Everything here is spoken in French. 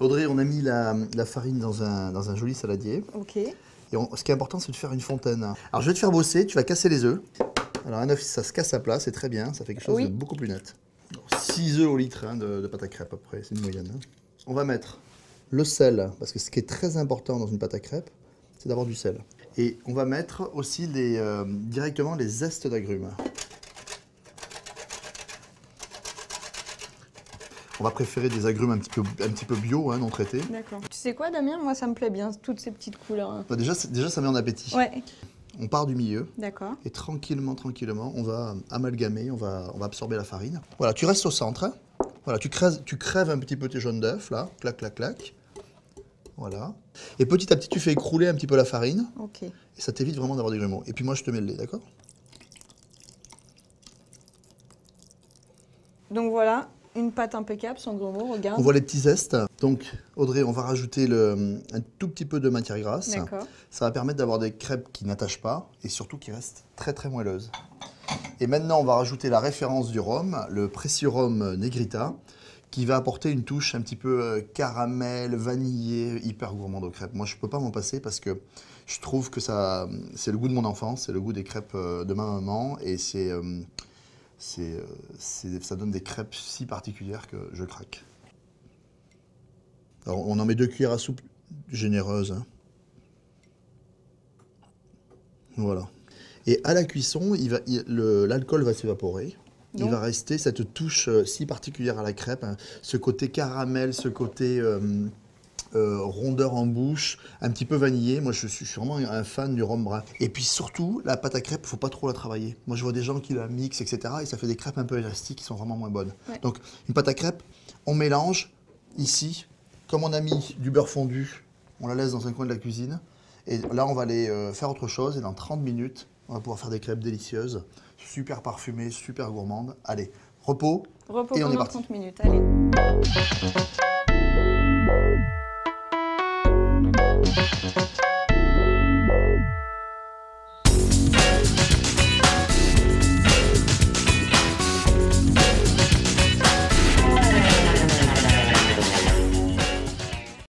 Audrey, on a mis la farine dans un joli saladier. Ok. Et ce qui est important, c'est de faire une fontaine. Alors, je vais te faire bosser, tu vas casser les œufs. Alors, un œuf, ça se casse à plat, c'est très bien, ça fait quelque chose de beaucoup plus net. Alors, 6 œufs au litre de pâte à crêpes, après, c'est une moyenne. On va mettre le sel, parce que ce qui est très important dans une pâte à crêpes, c'est d'avoir du sel. Et on va mettre aussi directement les zestes d'agrumes. On va préférer des agrumes un petit peu bio, hein, non traités. D'accord. Tu sais quoi, Damien? Moi, ça me plaît bien, toutes ces petites couleurs. Bah déjà, ça met en appétit. Ouais. On part du milieu. D'accord. Et tranquillement, on va amalgamer, on va absorber la farine. Voilà, tu restes au centre. Hein. Voilà, tu crèves un petit peu tes jaunes d'œufs, là. Clac, clac, clac. Voilà. Et petit à petit, tu fais écrouler un petit peu la farine. Ok. Et ça t'évite vraiment d'avoir des grumeaux. Et puis moi, je te mets le lait, d'accord? Donc voilà. Une pâte impeccable, sans grumeaux, regarde. On voit les petits zestes. Donc, Audrey, on va rajouter un tout petit peu de matière grasse. D'accord. Ça va permettre d'avoir des crêpes qui n'attachent pas et surtout qui restent très très moelleuses. Et maintenant, on va rajouter la référence du rhum, le Preciorhum Negrita, qui va apporter une touche un petit peu caramel, vanillé, hyper gourmand aux crêpes. Moi, je ne peux pas m'en passer parce que je trouve que c'est le goût de mon enfance, c'est le goût des crêpes de ma maman et ça donne des crêpes si particulières que je craque. Alors, on en met 2 cuillères à soupe généreuses. Hein. Voilà. Et à la cuisson, l'alcool va s'évaporer. Il va rester cette touche si particulière à la crêpe, hein, ce côté caramel, ce côté rondeur en bouche, un petit peu vanillé. Moi, je suis vraiment un fan du rhum brun. Et puis surtout, la pâte à crêpes, il ne faut pas trop la travailler. Moi, je vois des gens qui la mixent, etc. Et ça fait des crêpes un peu élastiques qui sont vraiment moins bonnes. Ouais. Donc, une pâte à crêpes, on mélange ici. Comme on a mis du beurre fondu, on la laisse dans un coin de la cuisine. Et là, on va aller faire autre chose. Et dans 30 minutes, on va pouvoir faire des crêpes délicieuses, super parfumées, super gourmandes. Allez, repos et on est parti. 30 minutes, allez.